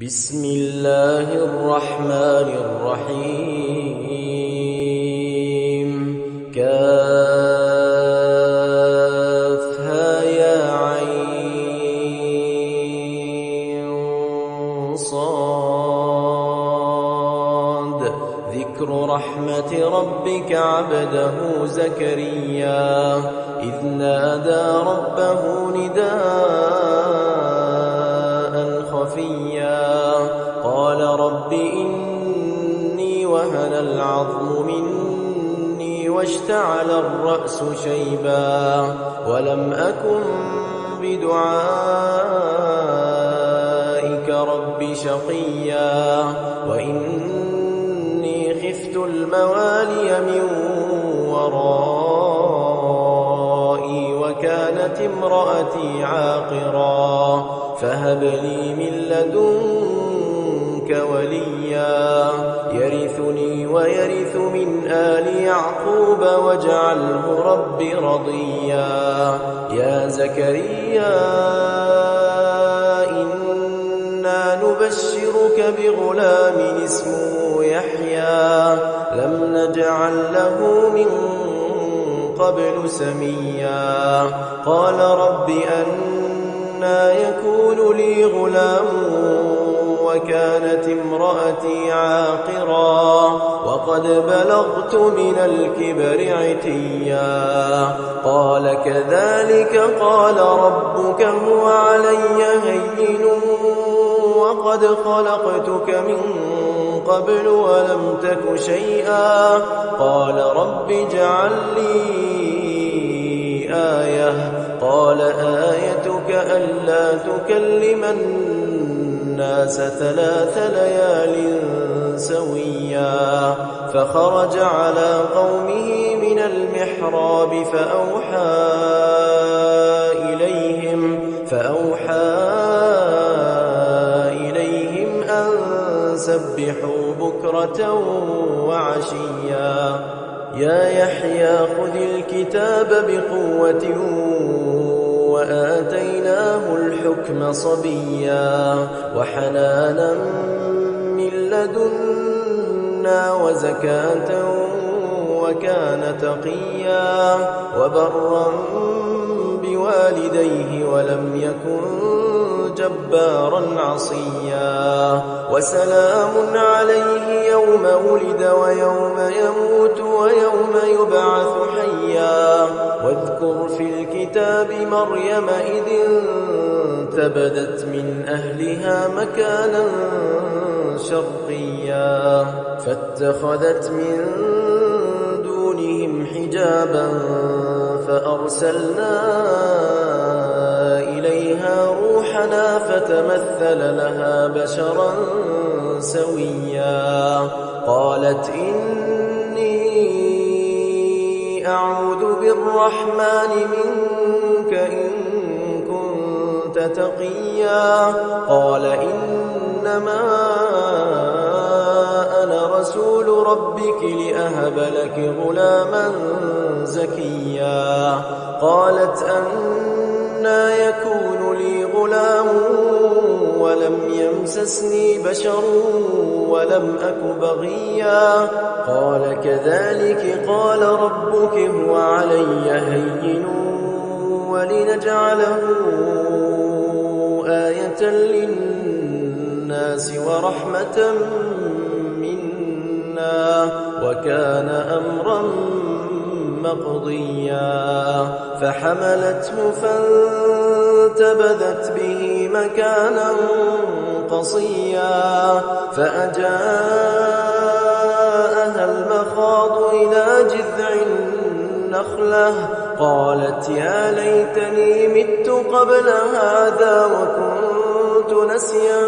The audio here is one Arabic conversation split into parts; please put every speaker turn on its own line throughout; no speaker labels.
بسم الله الرحمن الرحيم كافها يا عين صاد ذكر رحمة ربك عبده زكريا إذ نادى ربه نداء خفيا قال رب إني وهن العظم مني واشتعل الرأس شيبا ولم أكن بدعائك رب شقيا وإني خفت الموالي من ورائي وكانت امرأتي عاقرا فهب لي من لدنك وليا يرثني ويرث من آل يعقوب واجعله رب رضيا يا زكريا إنا نبشرك بغلام اسمه يحيى لم نجعل له من قبل سميا قال رب أنى يكون لي غلام وكانت امرأتي عاقرا وقد بلغت من الكبر عتيا قال كذلك قال ربك هو علي هين وقد خلقتك من قبل ولم تك شيئا قال رب اجعل لي آية قال آيتك ألا تكلم الناس 3 ليال سويا فخرج على قومه من المحراب فأوحى إليهم أن سبحوا بكرة وعشيا يا يحيى خذ الكتاب بقوة وآتيناه الحكم صبيا وحنانا من لدنا وزكاة وكان تقيا وبرا بوالديه ولم يكن جبارا عصيا وسلام عليه يوم ولد ويوم يموت ويوم يبعث حيا واذكر في الكتاب مريم إذ انتبذت من أهلها مكانا شرقيا فاتخذت من دونهم حجابا فأرسلنا إليها روحنا فتمثل لها بشرا سويا قالت إني أعوذ بالرحمن منك إن كنت تقيا قال إنما أنا رسول ربك لأهب لك غلاما زكيا قالت أنى يكون لي غلام ولم يمسسني بشر ولم أك بغيا قال كذلك قال ربك هو علي هين ولنجعله آية للناس ورحمة منا وكان أمرا مقضيا فحملته فانتبذت به مكانا قصيا فأجاءها المخاض إلى جذع النخلة قالت يا ليتني مت قبل هذا وكنت نسيا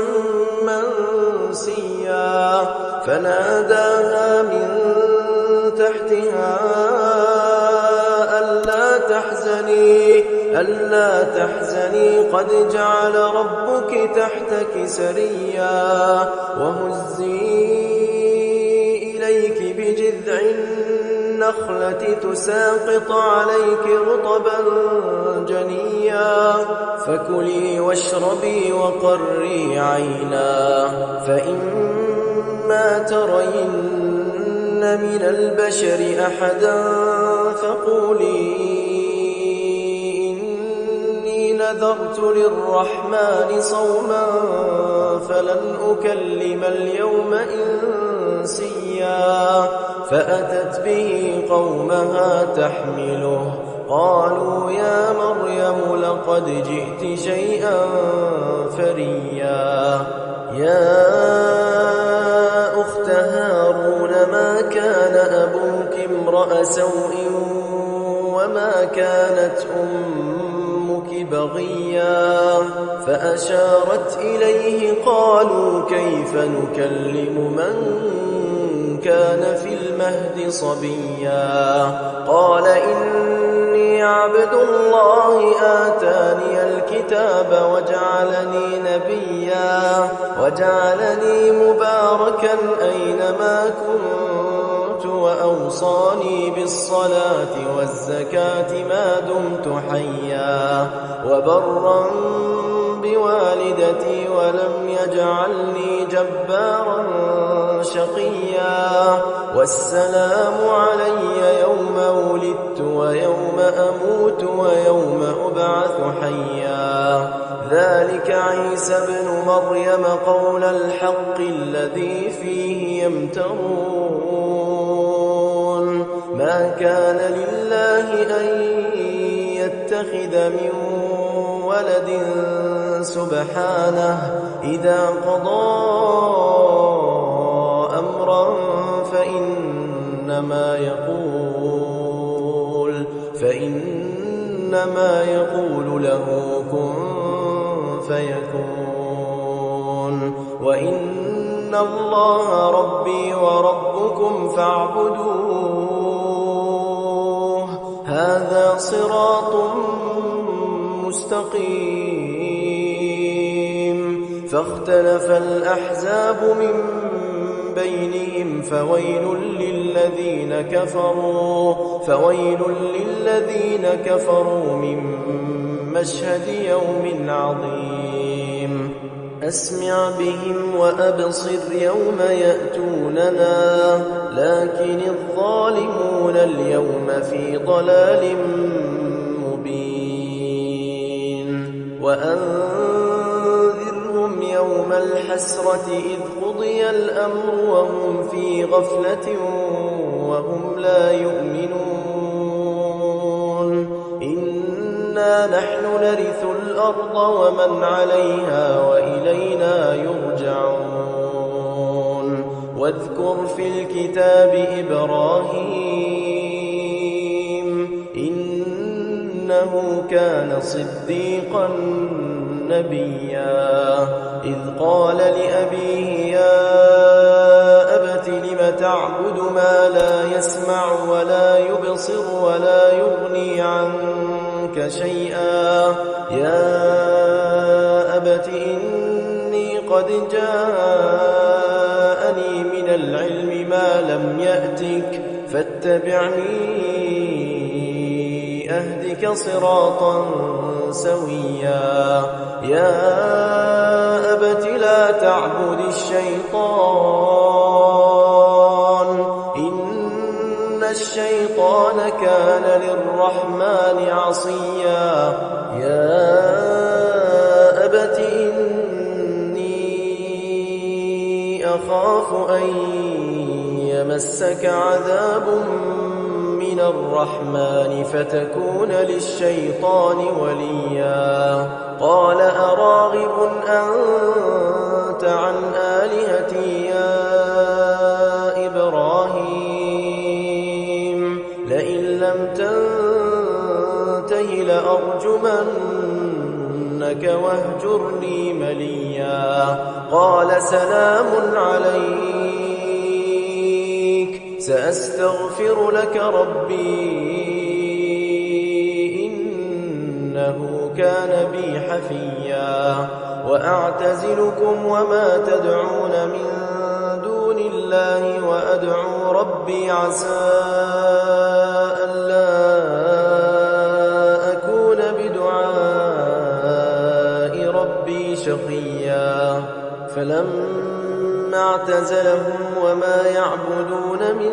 منسيا فناداها من تحتها ألا تحزني قد جعل ربك تحتك سريا وهزي إليك بجذع النخلة تساقط عليك رطبا جنيا فكلي واشربي وقري عينا فإما ترين من البشر أحدا فقولي إني نذرت للرحمن صوما فلن أكلم اليوم إنسيا فأتت به قومها تحمله قالوا يا مريم لقد جئت شيئا فريا يا أخت هارون ما كان أبوك امرأ سوء وما كانت أمك بغيا فأشارت إليه قالوا كيف نكلم من كان في المهد صبيا قال إني عبد الله آتاني الكتاب وجعلني نبيا وجعلني مباركا أينما كنت وأوصاني بالصلاة والزكاة ما دمت حيا وبرا بوالدتي ولم يجعلني جبارا شقيا والسلام علي يوم ولدت ويوم أموت ويوم أبعث حيا ذلك عيسى ابن مريم قول الحق الذي فيه يمترون ما كان لله أن يتخذ من ولد سبحانه إذا قضى أمرا فإنما يقول له كن فيكون وإن الله ربي وربكم فاعبدوه هذا صراط مستقيم فاختلف الأحزاب من بينهم فويل للذين كفروا من مشهد يوم عظيم أسمع بهم وأبصر يوم يأتوننا لكن الظالمون اليوم في ضلال مبين وأنذرهم يوم الحسرة إذ قضي الأمر وهم في غفلة وهم لا يؤمنون إنا نحن نرث الأرض ومن عليها وإلينا يرجعون واذكر في الكتاب إبراهيم إنه كان صديقا نبيا إذ قال لأبيه يا أبت لم تعبد ما لا يسمع ولا يبصر ولا يغني عنك شيئا يا أبت إني قد جاءني من العلم ما لم يأتك فاتبعني أهدك صراطا سويا يا أبت لا تعبد الشيطان إن الشيطان كان للرحمن عصيا يا أبت إني أخاف أن يمسك عذاب من الرحمن فتكون للشيطان وليا قال أراغب أنت عن آلهتي يا إبراهيم لئن لم تنته لأرجمنك واهجرني مليا قال سلام عليك سأستغفر لك ربي إنه كان بي حفيا وأعتزلكم وما تدعون من دون الله وأدعو ربي عسى ألا أكون بدعاء ربي شقيا فلما اعتزلهم وما يعبدون من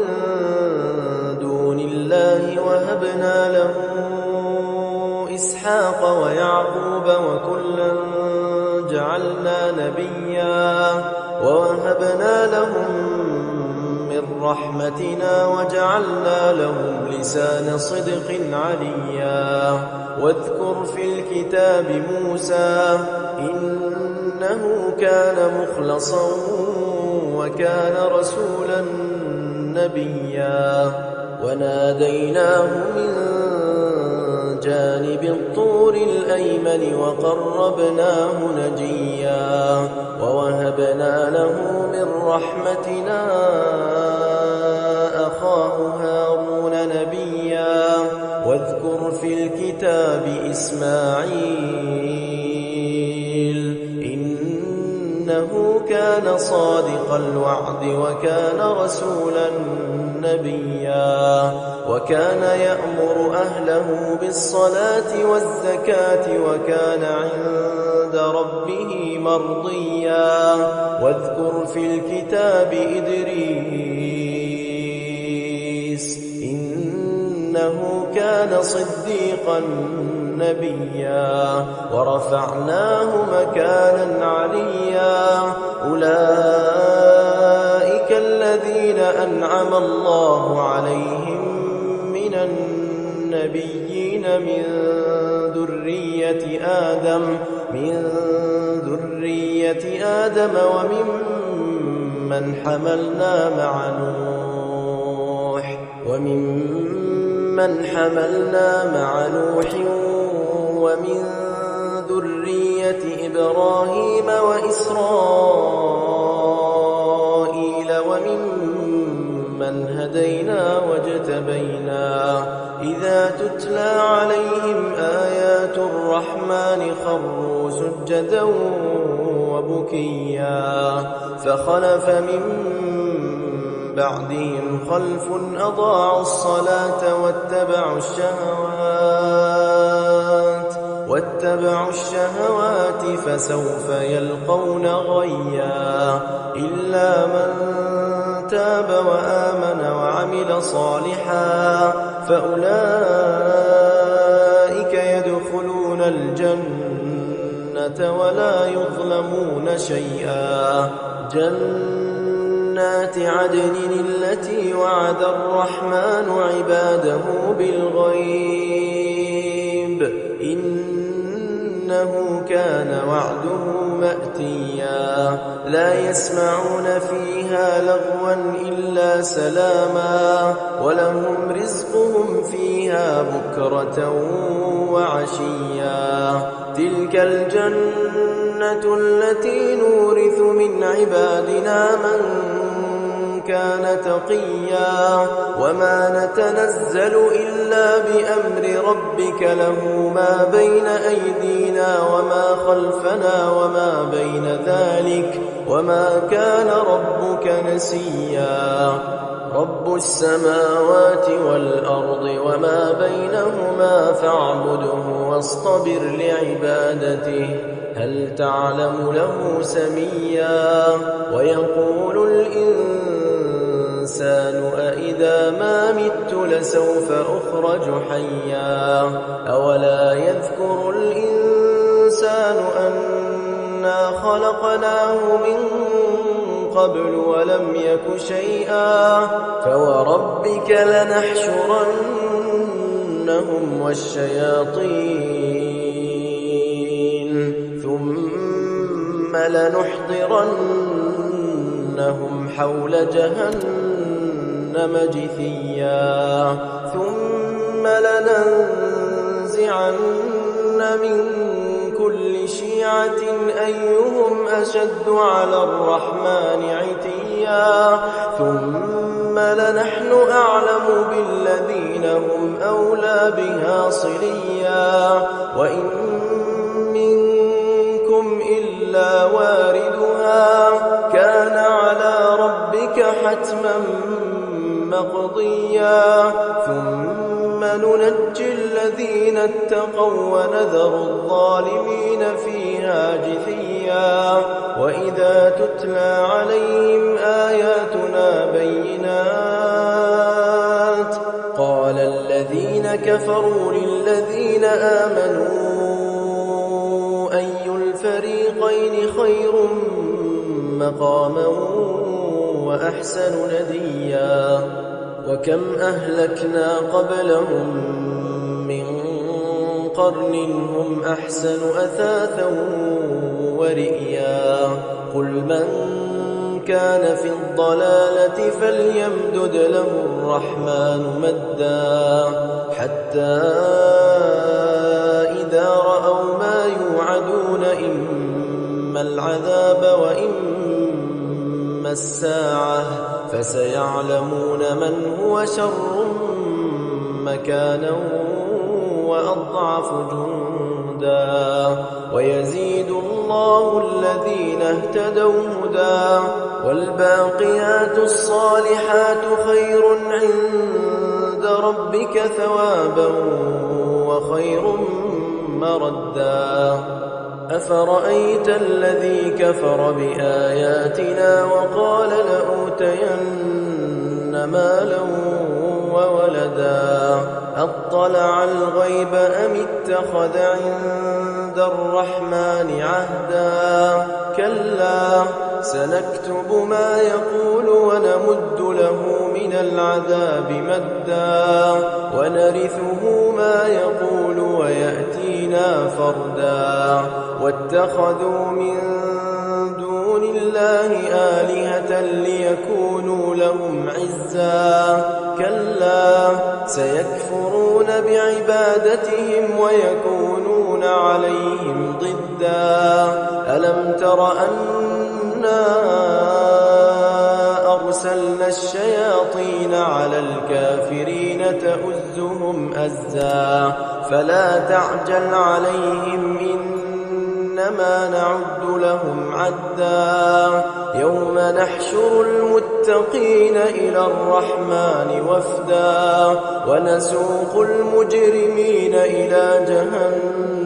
دون الله وهبنا له إسحاق ويعقوب وكلا جعلنا نبيا ووهبنا لهم من رحمتنا وجعلنا لهم لسان صدق عليا واذكر في الكتاب موسى إنه كان مخلصا وكان رسولا نبيا وناديناه من جانب الطور الأيمن وقربناه نجيا ووهبنا له من رحمتنا أخاه هارون نبيا واذكر في الكتاب إسماعيل إنه كان صادق الوعد وكان رسولا نبيا وكان يأمر أهله بالصلاة والزكاة وكان عند ربه مرضيا واذكر في الكتاب إدريس إنه كان صديقا نبيا ورفعناه مكانا عليا أولئك الذين أنعم الله عليهم من النبيين من ذرية آدم وممن حملنا مع نوح ومن ذرية إبراهيم وإسرائيل وممن هدينا واجتبينا إذا تتلى عليهم آيات الرحمن خروا سجدا وبكيا فخلف من بعدهم خلف أضاعوا الصلاة واتبعوا الشهوات فسوف يلقون غيا إلا من تاب وآمن وعمل صالحا فأولئك يدخلون الجنة ولا يظلمون شيئا جنات عدن التي وعد الرحمن عباده بالغيب إنه كان وعده مأتيا لا يسمعون فيها لغوا إلا سلاما ولهم رزقهم فيها بكرة وعشيا تلك الجنة التي نورث من عبادنا من كان تقيا وما نتنزل إلا بأمر ربك له ما بين أيدينا وما خلفنا وما بين ذلك وما كان ربك نسيا رب السماوات والأرض وما بينهما فاعبده واصطبر لعبادته هل تعلم له سميا ويقول الإنسان أإذا ما مت لسوف أخرج حيا أولا يذكر الإنسان أنا خلقناه من قبل ولم يك شيئا فوربك لنحشرنهم والشياطين ثم لنحضرنهم حول جهنم جثيا ثم لننزعن من كل شيعة أيهم أشد على الرحمن عتيا ثم لنحن أعلم بالذين هم أولى بها صليا وإن منكم إلا واردها كان على ربك حتما مقضيا ثم ثم ننجي الذين اتقوا ونذر الظالمين فيها جثيا وإذا تتلى عليهم آياتنا بينات قال الذين كفروا للذين آمنوا أي الفريقين خير مقاما وأحسن نديا وكم أهلكنا قبلهم من قرن هم أحسن أثاثا ورئيا قل من كان في الضلالة فليمدد له الرحمن مدا حتى إذا رأوا ما يوعدون إما العذاب وإما الساعة فسيعلمون من هو شر مكانا وأضعف جندا ويزيد الله الذين اهتدوا هدى والباقيات الصالحات خير عند ربك ثوابا وخير مردا أفرأيت الذي كفر بآياتنا وقال لأوتين مالا وولدا أطلع الغيب أم اتخذ عند الرحمن عهدا كلا سنكتب ما يقول ونمد له من العذاب مدا ونرثه ما يقول ويأتينا فردا واتخذوا من دون الله آلهة ليكونوا لهم عزا كلا سيكفرون بعبادتهم ويكونون عليهم ضدا ألم تر أنا أرسلنا الشياطين على الكافرين تؤزهم أزا فلا تعجل عليهم إنما نعد لهم عدا يوم نحشر المتقين إلى الرحمن وفدا ونسوق المجرمين إلى جهنم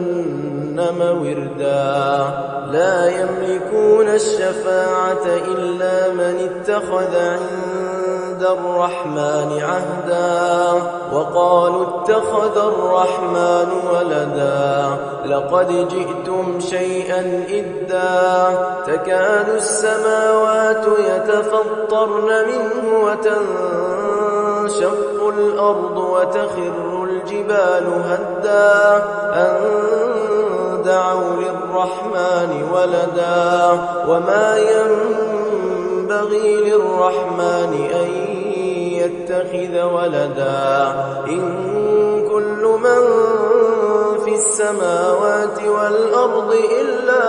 وردا لا يملكون الشفاعة إلا من اتخذ عند الرحمن عهدا وقالوا اتخذ الرحمن ولدا لقد جئتم شيئا إدا تكاد السماوات يتفطرن منه وتنشق الأرض وتخر الجبال هدا أن دعوا للرحمن ولدا وما ينبغي للرحمن أن يتخذ ولدا إن كل من في السماوات والأرض إلا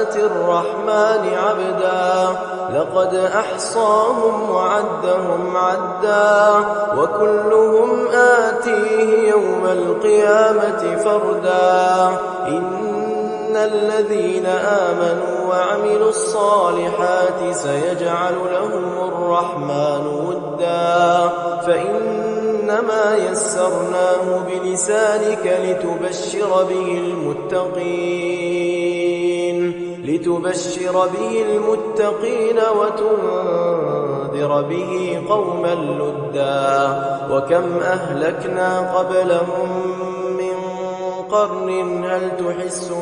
آتي الرحمن عبدا لقد أحصاهم وعدهم عدا وكلهم آتيه يوم القيامة فردا إن الذين آمنوا وعملوا الصالحات سيجعل لهم الرحمن ودا فإنما يسرناه بلسانك لتبشر به المتقين وتنذر به قوما لدا وكم أهلكنا قبلهم من قرن هل تحس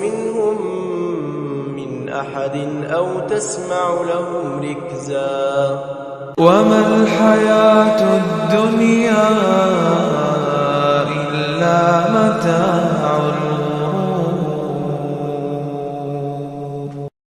منهم من أحد أو تسمع لهم ركزا
وما الحياة الدنيا إلا متاع